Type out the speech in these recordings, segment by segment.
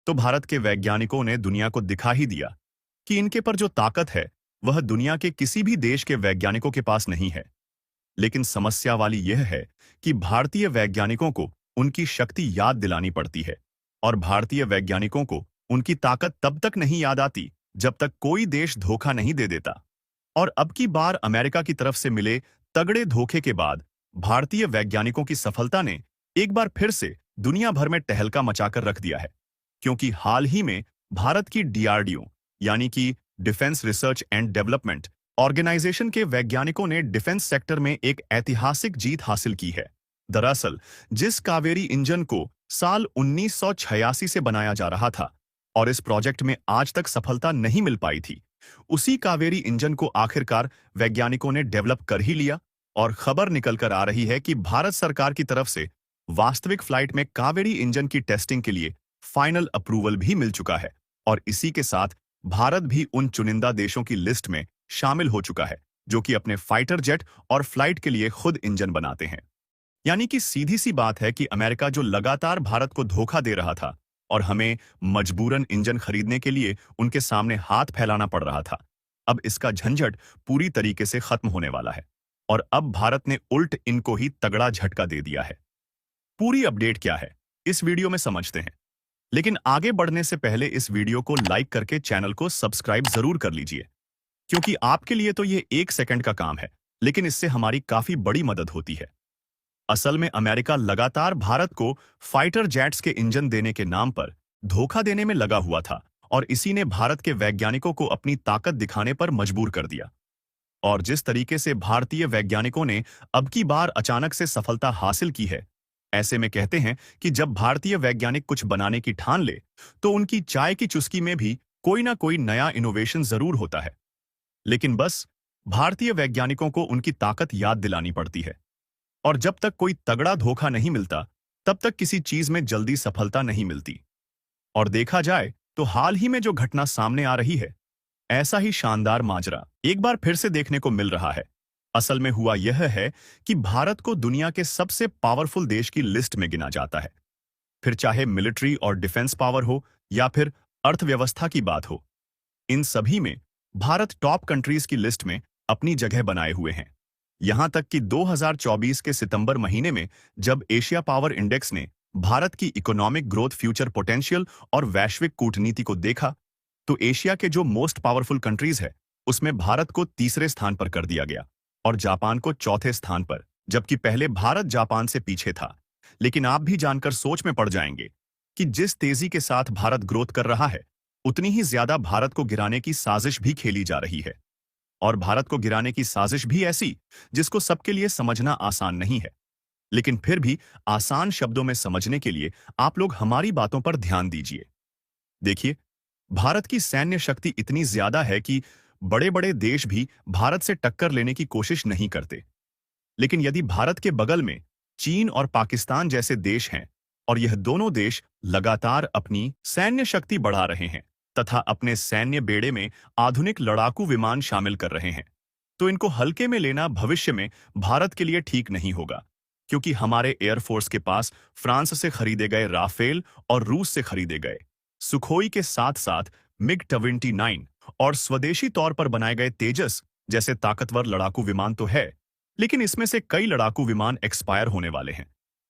तो भारत के वैज्ञानिकों ने दुनिया को दिखा ही दिया कि इनके पर जो ताकत है वह दुनिया के किसी भी देश के वैज्ञानिकों के पास नहीं है। लेकिन समस्या वाली यह है कि भारतीय वैज्ञानिकों को उनकी शक्ति याद दिलानी पड़ती है, और भारतीय वैज्ञानिकों को उनकी ताकत तब तक नहीं याद आती जब तक कोई देश धोखा नहीं दे देता। और अब की बार अमेरिका की तरफ से मिले तगड़े धोखे के बाद भारतीय वैज्ञानिकों की सफलता ने एक बार फिर से दुनिया भर में तहलका मचाकर रख दिया है। क्योंकि हाल ही में भारत की डीआरडीओ यानी कि defence research and development organisation के वैज्ञानिकों ने डिफेंस सेक्टर में एक ऐतिहासिक जीत हासिल की है। दरअसल जिस कावेरी इंजन को साल 1986 से बनाया जा रहा था और इस प्रोजेक्ट में आज तक सफलता नहीं मिल पाई थी, उसी कावेरी इंजन को आखिरकार वैज्ञानिकों ने डेवलप कर ही लिया। और खबर निकलकर आ रही है कि भारत सरकार की तरफ से वास्तविक फ्लाइट में कावेरी इंजन की टेस्टिंग के लिए फाइनल अप्रूवल भी मिल चुका है। और इसी के साथ भारत भी उन चुनिंदा देशों की लिस्ट में शामिल हो चुका है जो कि अपने फाइटर जेट और फ्लाइट के लिए खुद इंजन बनाते हैं। यानी कि सीधी सी बात है कि अमेरिका जो लगातार भारत को धोखा दे रहा था और हमें मजबूरन इंजन खरीदने के लिए उनके सामने हाथ फैलाना पड़ रहा था, अब इसका झंझट पूरी तरीके से खत्म होने वाला है। और अब भारत ने उल्ट इनको ही तगड़ा झटका दे दिया है। पूरी अपडेट क्या है इस वीडियो में समझते हैं, लेकिन आगे बढ़ने से पहले इस वीडियो को लाइक करके चैनल को सब्सक्राइब जरूर कर लीजिए, क्योंकि आपके लिए तो ये 1 सेकंड का काम है, लेकिन इससे हमारी काफी बड़ी मदद होती है। असल में अमेरिका लगातार भारत को फाइटर जेट्स के इंजन देने के नाम पर धोखा देने में लगा हुआ था, और इसी ने भारत के वैज्ञानिकों को अपनी ताकत दिखाने पर मजबूर कर दिया। और जिस तरीके से भारतीय वैज्ञानिकों ने अब की बार अचानक से सफलता हासिल की है, ऐसे में कहते हैं कि जब भारतीय वैज्ञानिक कुछ बनाने की ठान ले तो उनकी चाय की चुस्की में भी कोई ना कोई नया इनोवेशन जरूर होता है। लेकिन बस भारतीय वैज्ञानिकों को उनकी ताकत याद दिलानी पड़ती है, और जब तक कोई तगड़ा धोखा नहीं मिलता तब तक किसी चीज में जल्दी सफलता नहीं मिलती। और देखा जाए तो हाल ही में जो घटना सामने आ रही है, ऐसा ही शानदार माजरा एक बार फिर से देखने को मिल रहा है। असल में हुआ यह है कि भारत को दुनिया के सबसे पावरफुल देश की लिस्ट में गिना जाता है, फिर चाहे मिलिट्री और डिफेंस पावर हो या फिर अर्थव्यवस्था की बात हो। इन सभी में भारत टॉप कंट्रीज की लिस्ट में अपनी जगह बनाए हुए हैं। यहां तक कि 2024 के सितंबर महीने में जब एशिया पावर इंडेक्स ने भारत की इकोनॉमिक ग्रोथ, फ्यूचर पोटेंशियल और वैश्विक कूटनीति को देखा, तो एशिया के जो मोस्ट पावरफुल कंट्रीज है उसमें भारत को तीसरे स्थान पर कर दिया गया और जापान को चौथे स्थान पर, जबकि पहले भारत जापान से पीछे था। लेकिन आप भी जानकर सोच में पड़ जाएंगे कि जिस तेजी के साथ भारत ग्रोथ कर रहा है, उतनी ही ज्यादा भारत को गिराने की साजिश भी खेली जा रही है। और भारत को गिराने की साजिश भी ऐसी जिसको सबके लिए समझना आसान नहीं है। लेकिन फिर भी आसान शब्दों में समझने के लिए आप लोग हमारी बातों पर ध्यान दीजिए। देखिए, भारत की सैन्य शक्ति इतनी ज्यादा है कि बड़े बड़े देश भी भारत से टक्कर लेने की कोशिश नहीं करते। लेकिन यदि भारत के बगल में चीन और पाकिस्तान जैसे देश हैं, और यह दोनों देश लगातार अपनी सैन्य शक्ति बढ़ा रहे हैं तथा अपने सैन्य बेड़े में आधुनिक लड़ाकू विमान शामिल कर रहे हैं, तो इनको हल्के में लेना भविष्य में भारत के लिए ठीक नहीं होगा। क्योंकि हमारे एयरफोर्स के पास फ्रांस से खरीदे गए राफेल और रूस से खरीदे गए सुखोई के साथ साथ मिग-29 और स्वदेशी तौर पर बनाए गए तेजस जैसे ताकतवर लड़ाकू विमान तो है, लेकिन इसमें से कई लड़ाकू विमान एक्सपायर होने वाले हैं।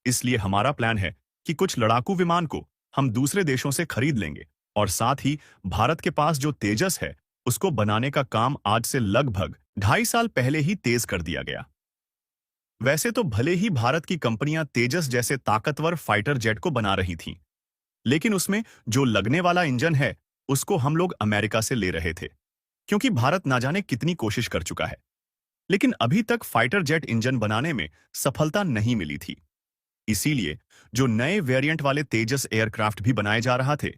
इसलिए हमारा प्लान है कि कुछ लड़ाकू विमान को हम दूसरे देशों से खरीद लेंगे, और साथ ही भारत के पास जो तेजस है उसको बनाने का काम आज से लगभग 2.5 साल पहले ही तेज कर दिया गया। वैसे तो भले ही भारत की कंपनियां तेजस जैसे ताकतवर फाइटर जेट को बना रही थीं, लेकिन उसमें जो लगने वाला इंजन है उसको हम लोग अमेरिका से ले रहे थे, क्योंकि भारत ना जाने कितनी कोशिश कर चुका है, लेकिन अभी तक फाइटर जेट इंजन बनाने में सफलता नहीं मिली थी। इसीलिए जो नए वेरिएंट वाले तेजस एयरक्राफ्ट भी बनाए जा रहा थे,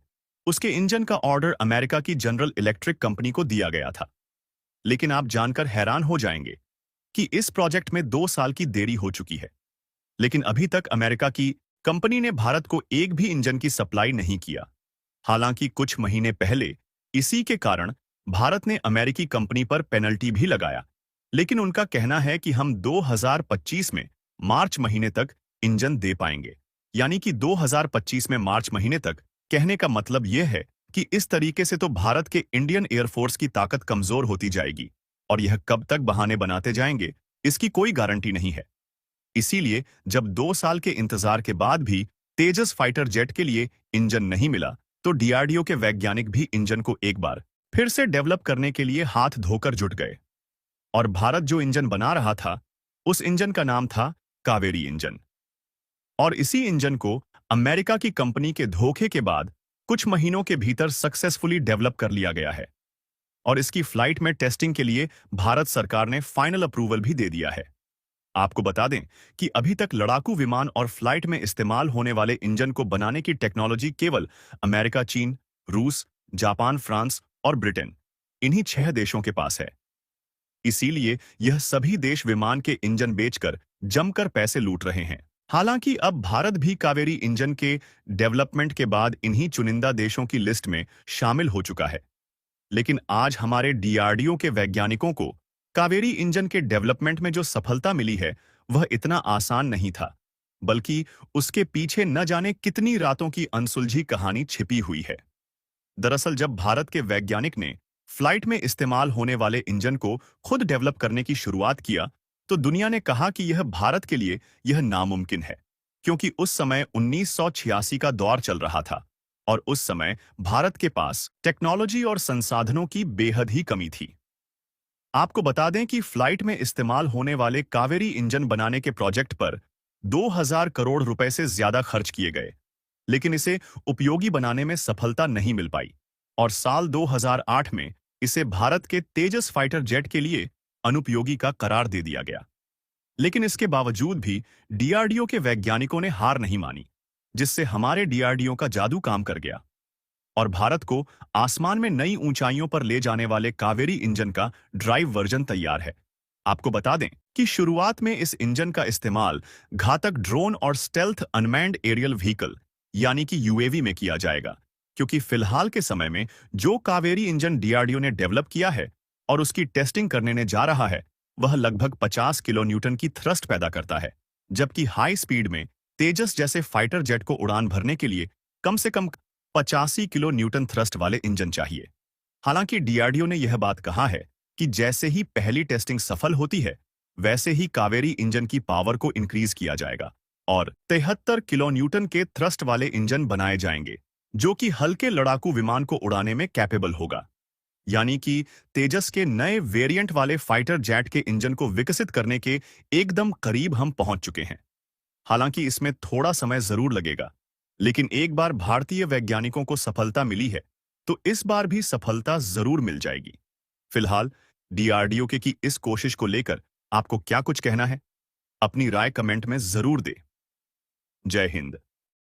उसके इंजन का ऑर्डर अमेरिका की जनरल इलेक्ट्रिक कंपनी को दिया गया था। लेकिन आप जानकर हैरान हो जाएंगे कि इस प्रोजेक्ट में 2 साल की देरी हो चुकी है, लेकिन अभी तक अमेरिका की कंपनी ने भारत को एक भी इंजन की सप्लाई नहीं किया। हालांकि कुछ महीने पहले इसी के कारण भारत ने अमेरिकी कंपनी पर पेनल्टी भी लगाया, लेकिन उनका कहना है कि हम 2025 में मार्च महीने तक इंजन दे पाएंगे। यानी कि 2025 में मार्च महीने तक कहने का मतलब यह है कि इस तरीके से तो भारत के इंडियन एयरफोर्स की ताकत कमजोर होती जाएगी, और यह कब तक बहाने बनाते जाएंगे, इसकी कोई गारंटी नहीं है। इसीलिए जब 2 साल के इंतजार के बाद भी तेजस फाइटर जेट के लिए इंजन नहीं मिला, तो डीआरडीओ के वैज्ञानिक भी इंजन को एक बार फिर से डेवलप करने के लिए हाथ धोकर जुट गए। और भारत जो इंजन बना रहा था, उस इंजन का नाम था कावेरी इंजन। और इसी इंजन को अमेरिका की कंपनी के धोखे के बाद कुछ महीनों के भीतर सक्सेसफुली डेवलप कर लिया गया है, और इसकी फ्लाइट में टेस्टिंग के लिए भारत सरकार ने फाइनल अप्रूवल भी दे दिया है। आपको बता दें कि अभी तक लड़ाकू विमान और फ्लाइट में इस्तेमाल होने वाले इंजन को बनाने की टेक्नोलॉजी केवल अमेरिका, चीन, रूस, जापान, फ्रांस और ब्रिटेन, इन्हीं 6 देशों के पास है। इसीलिए यह सभी देश विमान के इंजन बेचकर जमकर पैसे लूट रहे हैं। हालांकि अब भारत भी कावेरी इंजन के डेवलपमेंट के बाद इन्हीं चुनिंदा देशों की लिस्ट में शामिल हो चुका है। लेकिन आज हमारे डीआरडीओ के वैज्ञानिकों को कावेरी इंजन के डेवलपमेंट में जो सफलता मिली है, वह इतना आसान नहीं था, बल्कि उसके पीछे न जाने कितनी रातों की अनसुलझी कहानी छिपी हुई है। दरअसल जब भारत के वैज्ञानिक ने फ्लाइट में इस्तेमाल होने वाले इंजन को खुद डेवलप करने की शुरुआत किया, तो दुनिया ने कहा कि यह भारत के लिए यह नामुमकिन है, क्योंकि उस समय 1986 का दौर चल रहा था, और उस समय भारत के पास टेक्नोलॉजी और संसाधनों की बेहद ही कमी थी। आपको बता दें कि फ्लाइट में इस्तेमाल होने वाले कावेरी इंजन बनाने के प्रोजेक्ट पर 2000 करोड़ रुपए से ज्यादा खर्च किए गए, लेकिन इसे उपयोगी बनाने में सफलता नहीं मिल पाई, और साल 2008 में इसे भारत के तेजस फाइटर जेट के लिए अनुपयोगी का करार दे दिया गया। लेकिन इसके बावजूद भी डीआरडीओ के वैज्ञानिकों ने हार नहीं मानी, जिससे हमारे डीआरडीओ का जादू काम कर गया, और भारत को आसमान में नई ऊंचाइयों पर ले जाने वाले कावेरी इंजन का ड्राइव वर्जन तैयार है। आपको बता दें कि शुरुआत में इस इंजन का इस्तेमाल घातक ड्रोन और स्टेल्थ अनमैन्ड एरियल व्हीकल यानी कि यूएवी में किया जाएगा, क्योंकि फिलहाल के समय में जो कावेरी इंजन डीआरडीओ ने डेवलप किया है और उसकी टेस्टिंग करने ने जा रहा है, वह लगभग 50 किलो न्यूटन की थ्रस्ट पैदा करता है, जबकि हाई स्पीड में तेजस जैसे फाइटर जेट को उड़ान भरने के लिए कम से कम 85 किलो न्यूटन थ्रस्ट वाले इंजन चाहिए। हालांकि डीआरडीओ ने यह बात कहा है कि जैसे ही पहली टेस्टिंग सफल होती है, वैसे ही कावेरी इंजन की पावर को इंक्रीज किया जाएगा और 73 किलो न्यूटन के थ्रस्ट वाले इंजन बनाए जाएंगे, जो कि हल्के लड़ाकू विमान को उड़ाने में कैपेबल होगा। यानी कि तेजस के नए वेरिएंट वाले फाइटर जेट के इंजन को विकसित करने के एकदम करीब हम पहुंच चुके हैं। हालांकि इसमें थोड़ा समय जरूर लगेगा, लेकिन एक बार भारतीय वैज्ञानिकों को सफलता मिली है, तो इस बार भी सफलता जरूर मिल जाएगी। फिलहाल डीआरडीओ के की इस कोशिश को लेकर आपको क्या कुछ कहना है? अपनी राय कमेंट में जरूर दें। जय हिंद।